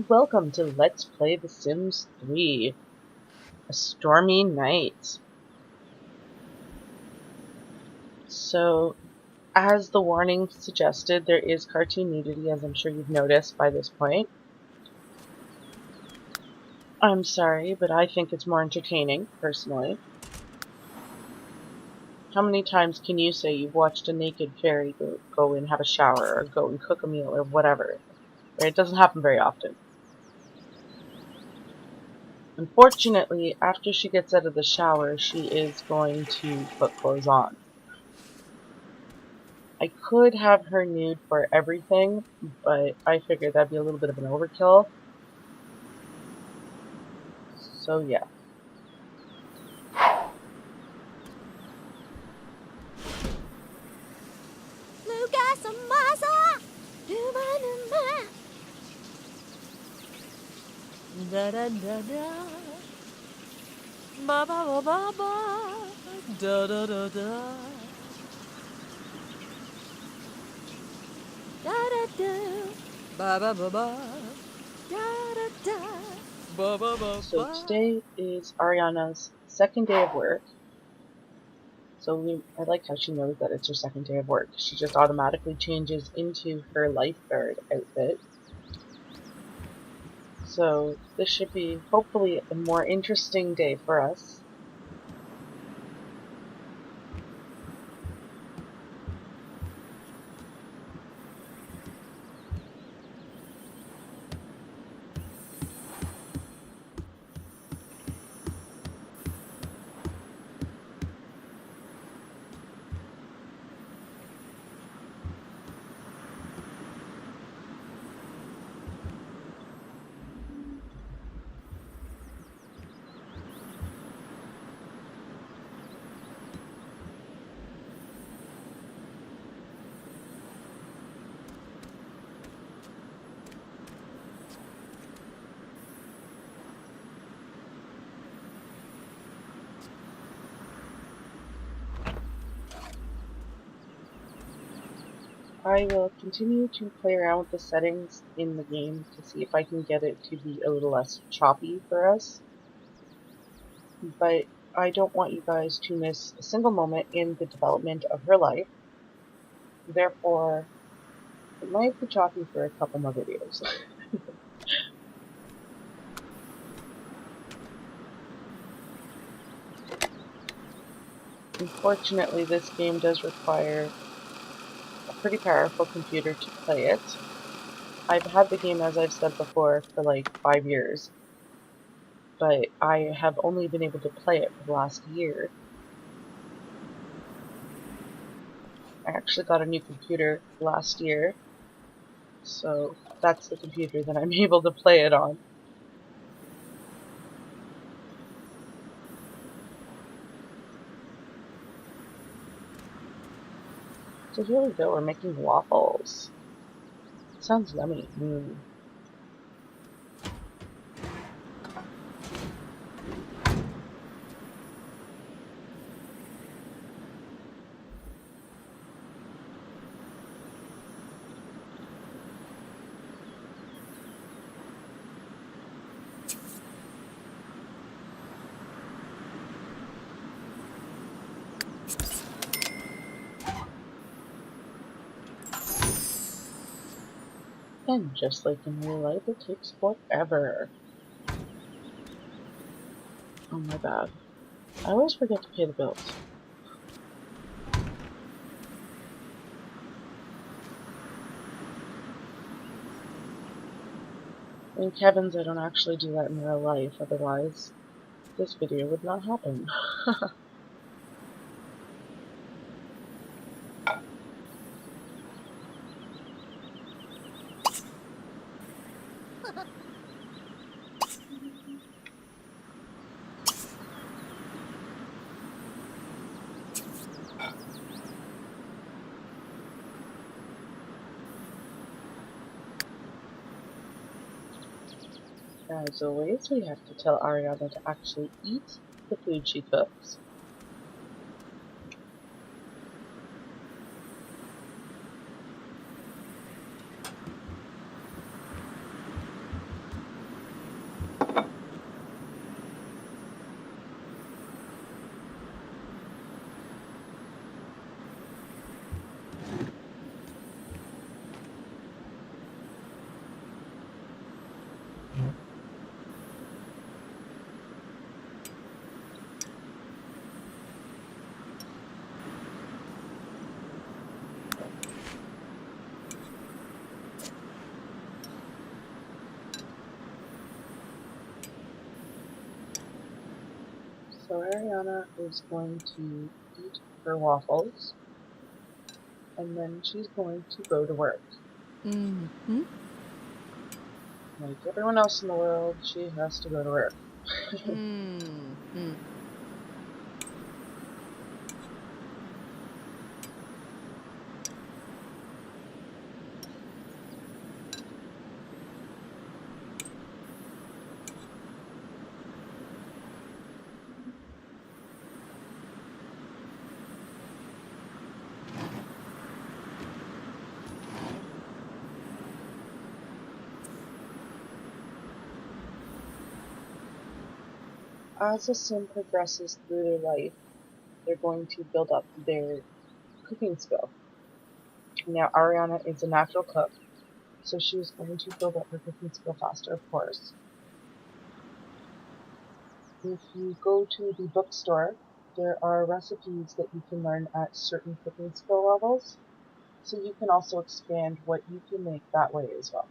Welcome to Let's Play The Sims 3, a stormy night. So, as the warning suggested, there is cartoon nudity, as I'm sure you've noticed by this point. I'm sorry, but I think it's more entertaining, personally. How many times can you say you've watched a naked fairy go and have a shower, or go and cook a meal, or whatever? Right? It doesn't happen very often. Unfortunately, after she gets out of the shower, she is going to put clothes on. I could have her nude for everything, but I figured that'd be a little bit of an overkill. So yeah. Da da da da, ba ba ba ba ba, da da da da, da da da, ba ba ba ba, da da da, ba ba ba So ba. today is Arianna's second day of work. I like how she knows that it's her second day of work. She just automatically changes into her lifeguard outfit. So this should be hopefully a more interesting day for us. I will continue to play around with the settings in the game to see if I can get it to be a little less choppy for us. But I don't want you guys to miss a single moment in the development of her life. Therefore, it might be choppy for a couple more videos. Unfortunately, this game does require a pretty powerful computer to play it. I've had the game, as I've said before, for like 5 years, but I have only been able to play it for the last year. I actually got a new computer last year, so that's the computer that I'm able to play it on. So here we go, we're making waffles. Sounds yummy. And just like in real life, it takes forever. Oh my bad. I always forget to pay the bills. Thank heavens I don't actually do that in real life, otherwise this video would not happen. As always, we have to tell Ariana to actually eat the food she cooks. So Arianna is going to eat her waffles, and then she's going to go to work. Mm-hmm. Like everyone else in the world, she has to go to work. Mm-hmm. As a sim progresses through their life, they're going to build up their cooking skill. Now, Arianna is a natural cook, so she's going to build up her cooking skill faster, of course. If you go to the bookstore, there are recipes that you can learn at certain cooking skill levels, so you can also expand what you can make that way as well.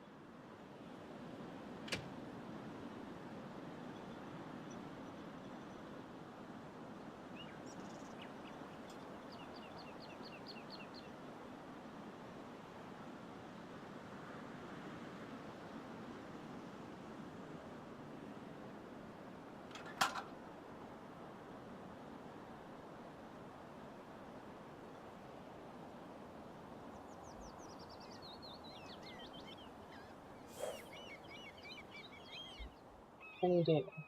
Any day now.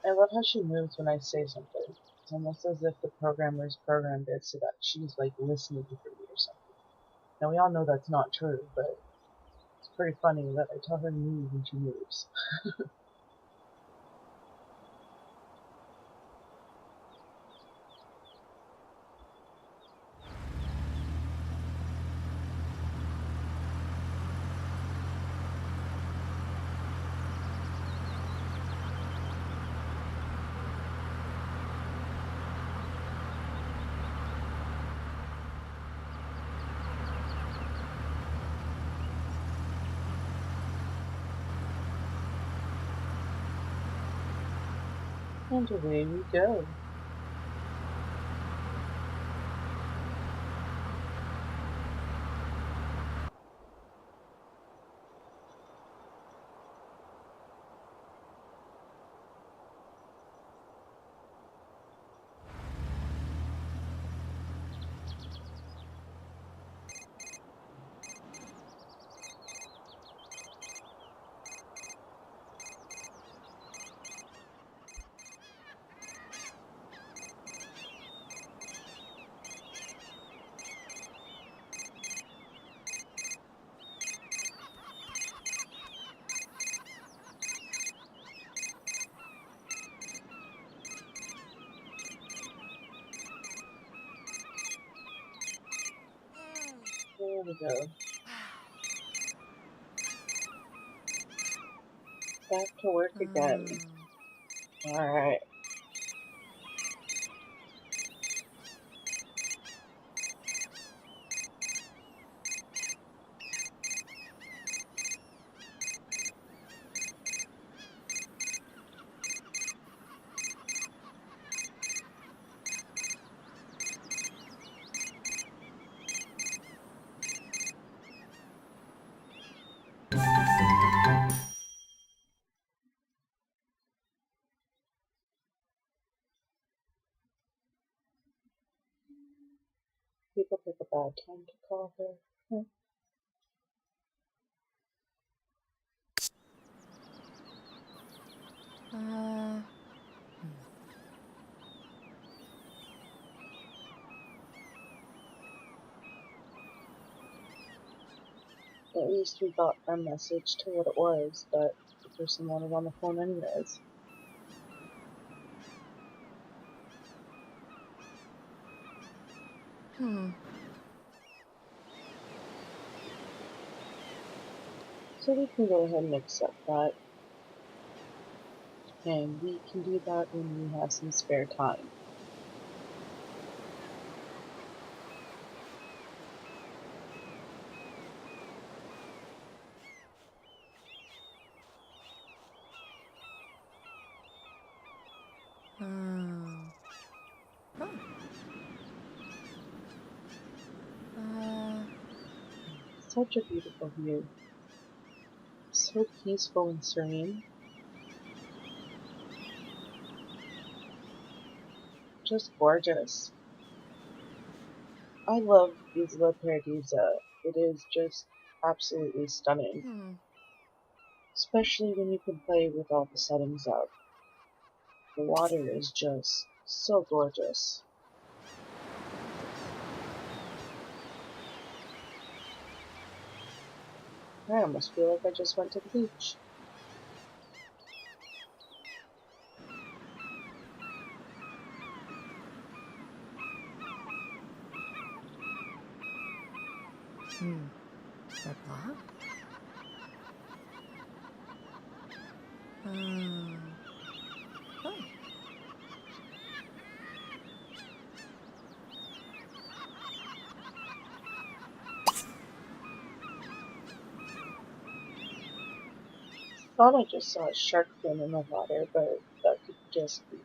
I love how she moves when I say something. It's almost as if the programmers programmed it so that she's like listening for me or something. Now we all know that's not true, but it's pretty funny that I tell her to move and she moves. And away we go. There we go. Back to work again. Alright. People pick a bad time to call her. Uh, At least we got our message to what it was, but the person wanted on the phone anyways. So we can go ahead and accept that. And we can do that when we have some spare time. Such a beautiful view. So peaceful and serene. Just gorgeous. I love Isla Paradisa. It is just absolutely stunning. Especially when you can play with all the settings up. The water is just so gorgeous. I almost feel like I just went to the beach. Thought I just saw a shark fin in the water, but that could just be.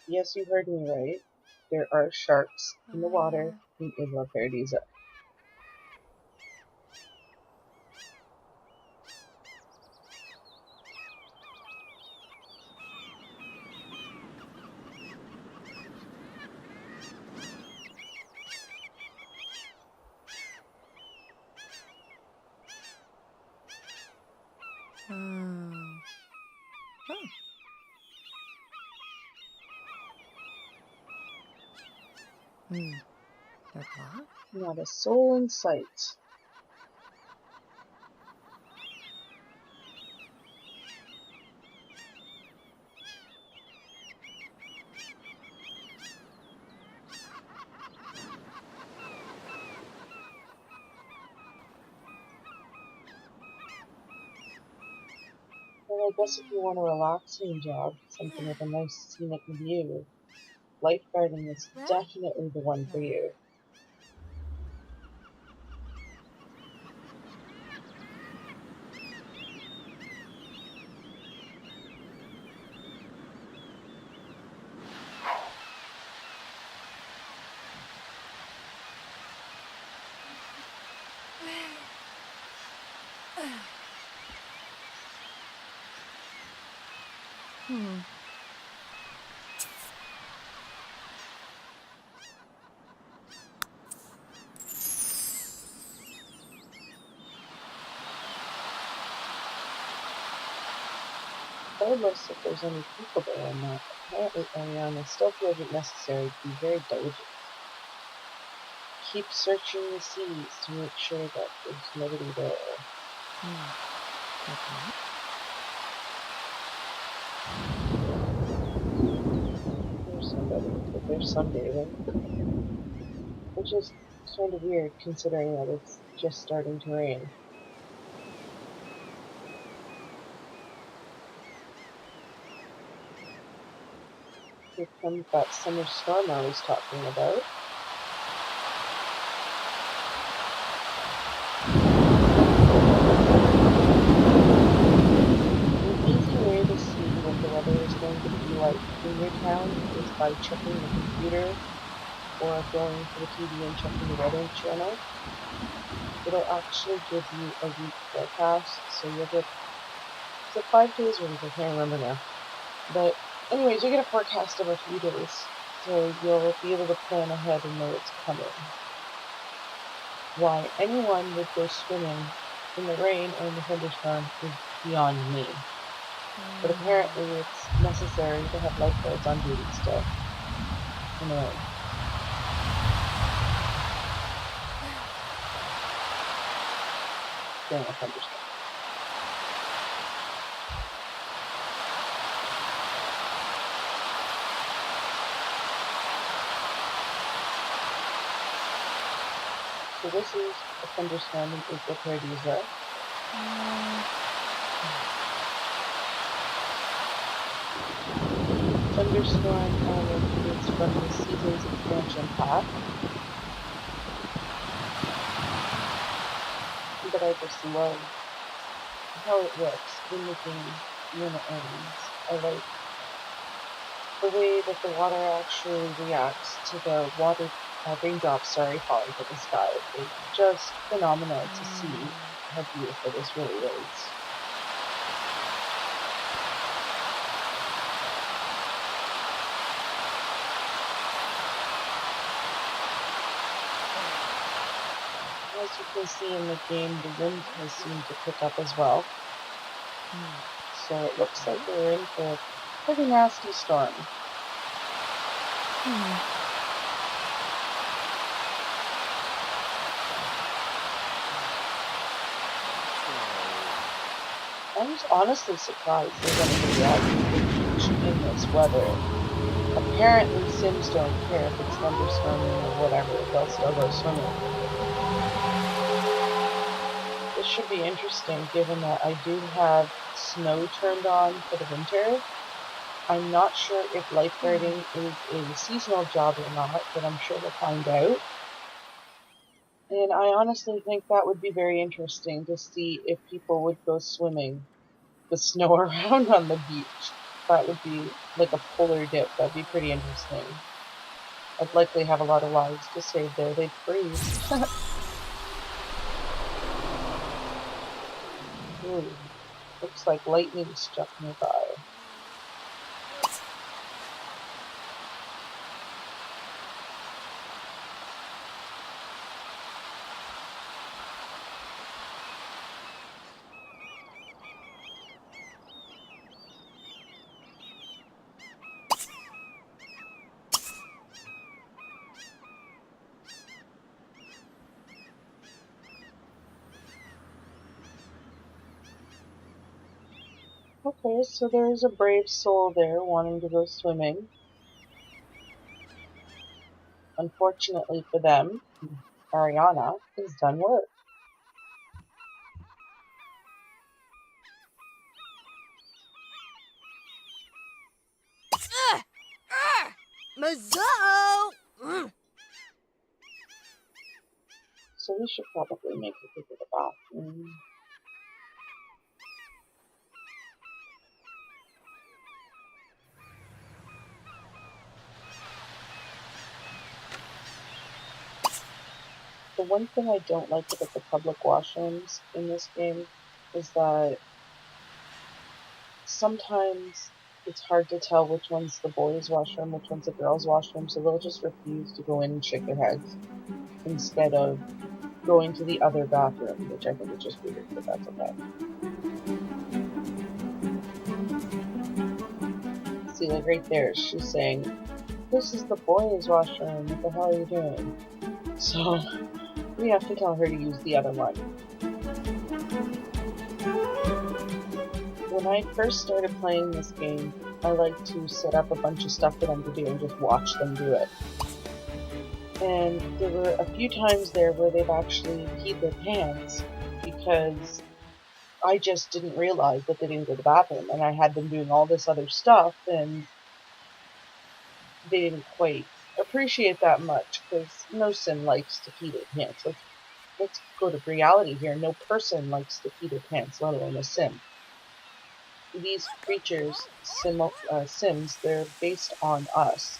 Yes, you heard me right. There are sharks in the water in Isla Paradisa. Not a soul in sight. Well, I guess if you want a relaxing job, something with a nice scenic view, lifeguarding is definitely the one for you. Regardless if there's any people there or not, apparently Arianna still feels it necessary to be very diligent. Keep searching the seas to make sure that there's nobody there. There's somebody, but they're sunbathing. Which is kind of weird considering that it's just starting to rain. Here comes that summer storm I was talking about. An easy way to see what the weather is going to be like in your town is by checking the computer or going to the TV and checking the weather channel. It'll actually give you a week forecast, so you'll get, is it 5 days or I can't remember now. But anyways, you get a forecast of a few days, so you'll be able to plan ahead and know what's coming. Why anyone would go swimming in the rain or in the thunderstorm is beyond me. But apparently it's necessary to have lifeguards on duty still. In the rain. during a thunderstorm. So this is a thunderstorm in Isla Paradisa. Thunderstorm is from the season's expansion pack. But I just love how it works in the game when it ends. I like the way that the water actually reacts to the raindrops, falling from the sky. It's just phenomenal to see how beautiful this really is. As you can see in the game, the wind has seemed to pick up as well. So it looks like we're in for a pretty nasty storm. I was honestly surprised there's anybody out on the beach in this weather. Apparently Sims don't care if it's thunderstorming or whatever, they'll still go swimming. This should be interesting given that I do have snow turned on for the winter. I'm not sure if lifeguarding is a seasonal job or not, but I'm sure we'll find out. And I honestly think that would be very interesting to see if people would go swimming with snow around on the beach. That would be like a polar dip. That'd be pretty interesting. I'd likely have a lot of lives to save there. They'd freeze. Ooh, looks like lightning struck nearby. Okay, so there's a brave soul there wanting to go swimming. Unfortunately for them, Arianna has done work. Mazzo! So we should probably make a visit to the bathroom. The one thing I don't like about the public washrooms in this game is that sometimes it's hard to tell which one's the boys' washroom, which one's the girls' washroom, so they'll just refuse to go in and shake their heads instead of going to the other bathroom, which I think is just weird, but that's okay. See, like right there, she's saying, "This is the boys' washroom, what the hell are you doing?" So we have to tell her to use the other one. When I first started playing this game, I like to set up a bunch of stuff for them to do and just watch them do it. And there were a few times there where they've actually peed their pants because I just didn't realize that they didn't go to the bathroom, and I had them doing all this other stuff, and they didn't quite appreciate that much because no sim likes to pee their pants. Let's go to reality here. No person likes to pee their pants, let alone a sim. These creatures, sims, they're based on us.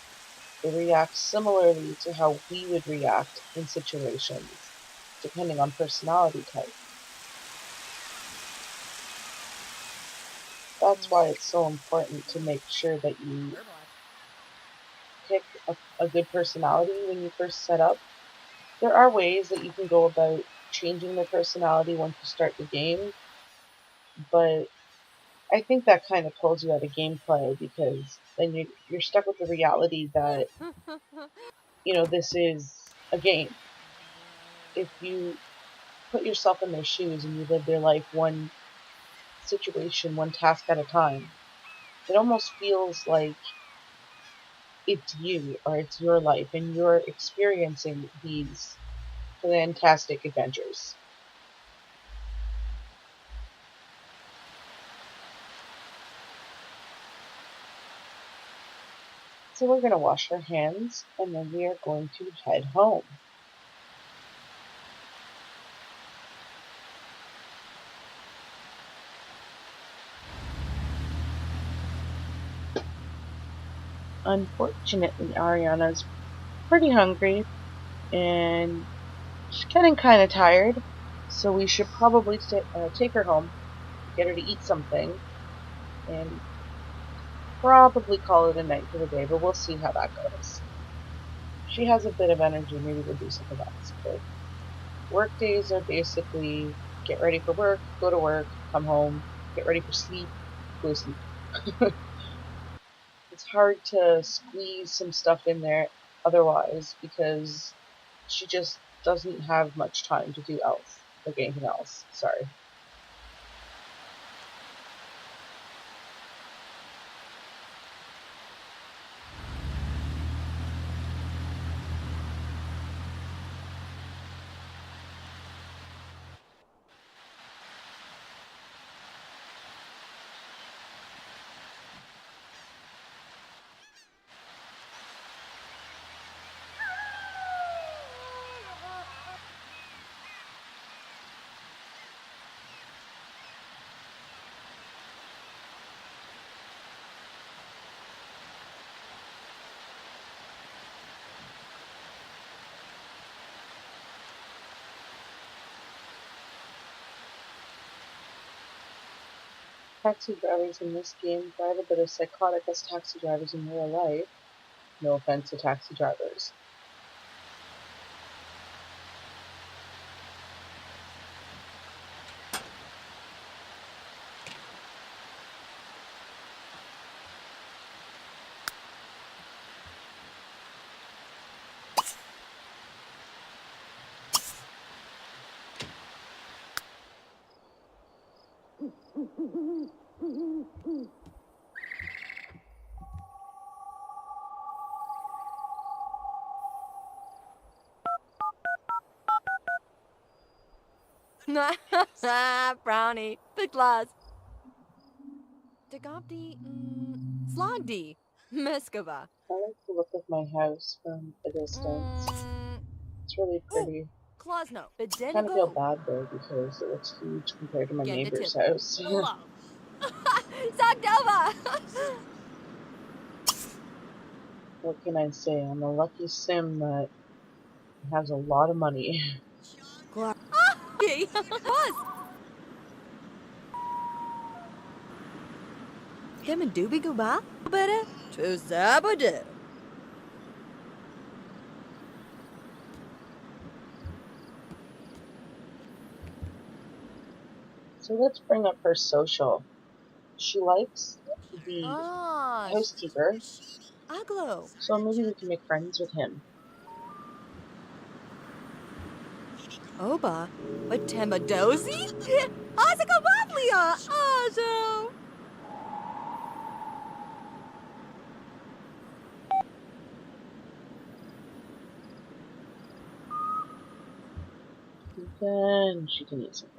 They react similarly to how we would react in situations, depending on personality type. That's why it's so important to make sure that you pick a good personality when you first set up. There are ways that you can go about changing their personality once you start the game, but I think that kind of pulls you out of gameplay because then you're stuck with the reality that, this is a game. If you put yourself in their shoes and you live their life one situation, one task at a time, it almost feels like it's you or it's your life and you're experiencing these fantastic adventures. So we're going to wash our hands and then we are going to head home. Unfortunately, Ariana's pretty hungry and she's getting kind of tired, so we should probably take her home, get her to eat something, and probably call it a night for the day, but we'll see how that goes. She has a bit of energy, maybe we'll do something else. But work days are basically get ready for work, go to work, come home, get ready for sleep, go to sleep. It's hard to squeeze some stuff in there otherwise because she just doesn't have much time to do else, like anything else. Sorry. Taxi drivers in this game drive a bit as psychotic as taxi drivers in real life. No offense to taxi drivers. Brownie. Big glass. Degopti. Slogdi. Miskova. I like the look of my house from a distance. Mm, It's really ooh. pretty. Klosno. I kind of feel Bedenigo. bad though because it looks huge compared to my Gendetil. neighbor's house. Love. Zagdova. What can I say? I'm a lucky sim that has a lot of money. Glar. Buzz. Dem and Doobie Gooba. Better. To Zabado. So let's bring up her social. She likes the Ah. housekeeper, Aglo. so maybe we can make friends with him. Oba. But Temadozi? Osakabablia. Azo. Then she can eat something.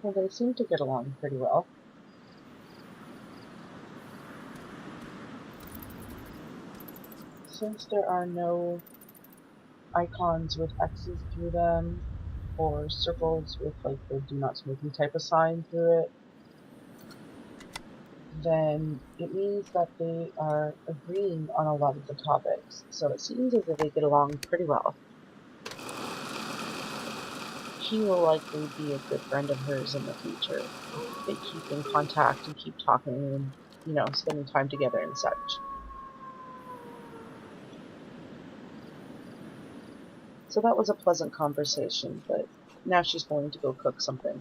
Well, they seem to get along pretty well. Since there are no icons with X's through them, or circles with like the do not smoking type of sign through it, then it means that they are agreeing on a lot of the topics. So it seems as if they get along pretty well. he will likely be a good friend of hers in the future. They keep in contact and keep talking and, spending time together and such. So that was a pleasant conversation, but now she's going to go cook something.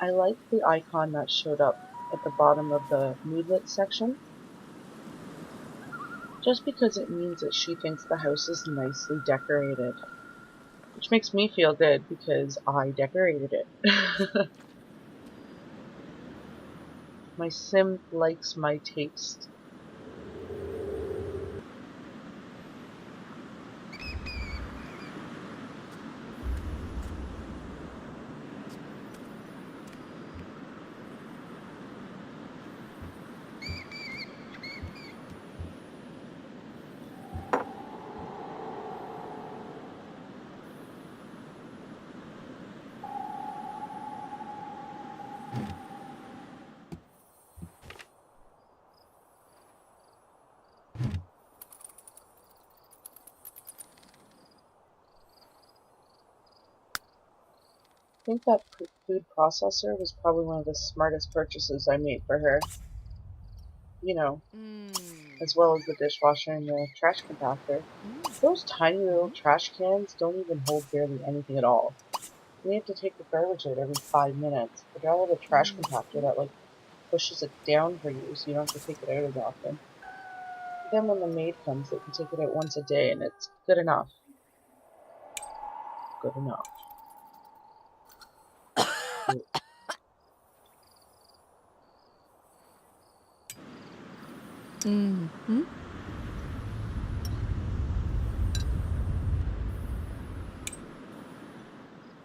I like the icon that showed up at the bottom of the moodlet section, just because it means that she thinks the house is nicely decorated, which makes me feel good because I decorated it. My sim likes my taste. I think that food processor was probably one of the smartest purchases I made for her. You know, as well as the dishwasher and the trash compactor. Those tiny little trash cans don't even hold barely anything at all. We have to take the garbage out every 5 minutes. I'd rather have a trash compactor that pushes it down for you so you don't have to take it out as often. Then when the maid comes, they can take it out once a day and it's good enough. Good enough.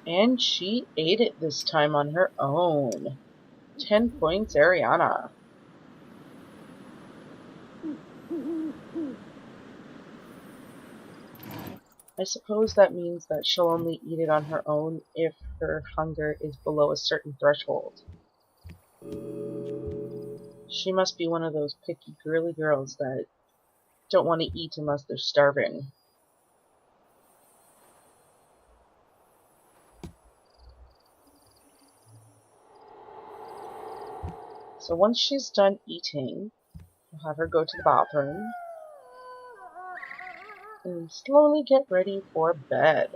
And she ate it this time on her own. 10 points, Arianna. I suppose that means that she'll only eat it on her own if her hunger is below a certain threshold. She must be one of those picky, girly girls that don't want to eat unless they're starving. So once she's done eating, we'll have her go to the bathroom and slowly get ready for bed.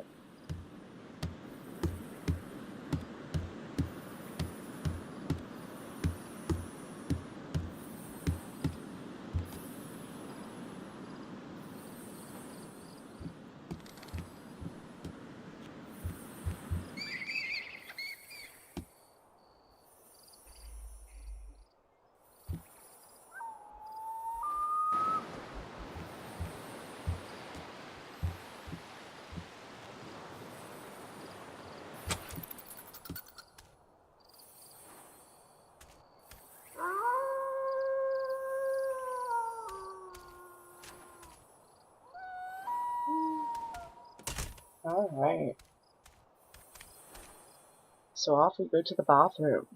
Alright. So off we go to the bathroom.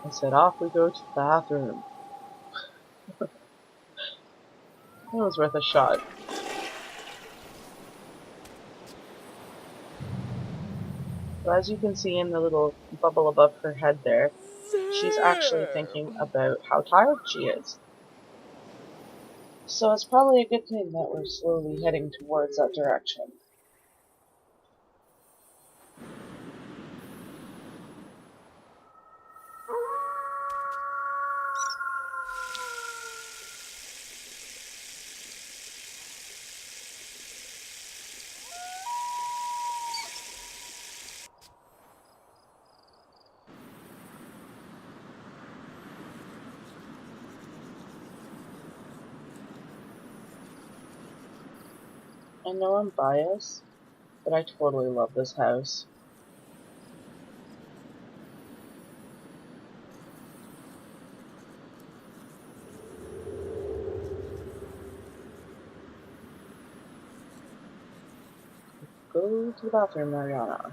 I said off we go to the bathroom. That was worth a shot. So as you can see in the little bubble above her head there, she's actually thinking about how tired she is. So it's probably a good thing that we're slowly heading towards that direction. I know I'm biased, but I totally love this house. Go to the bathroom, Arianna.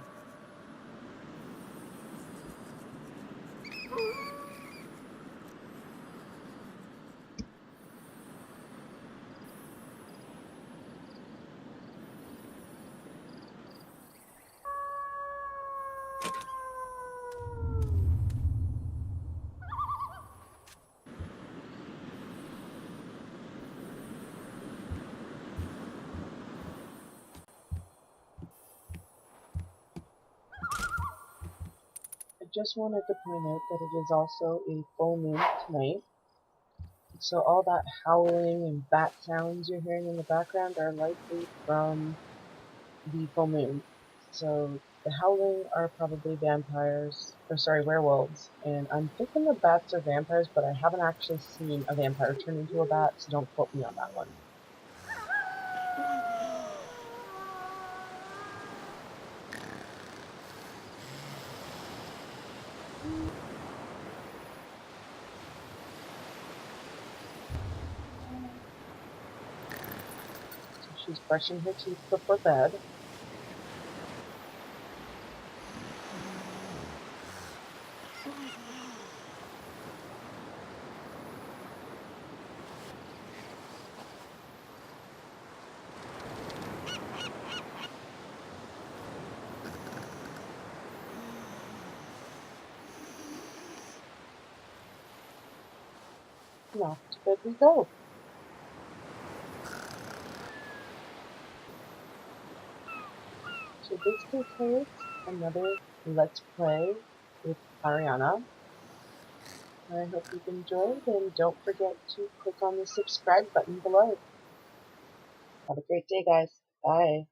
I just wanted to point out that it is also a full moon tonight, so all that howling and bat sounds you're hearing in the background are likely from the full moon. So the howling are probably vampires, or sorry, werewolves, and I'm thinking the bats are vampires, but I haven't actually seen a vampire turn into a bat, so don't quote me on that one. So she's brushing her teeth before bed. And off to bed we go. So this concludes another Let's Play with Arianna. I hope you've enjoyed, and don't forget to click on the subscribe button below. Have a great day, guys. Bye.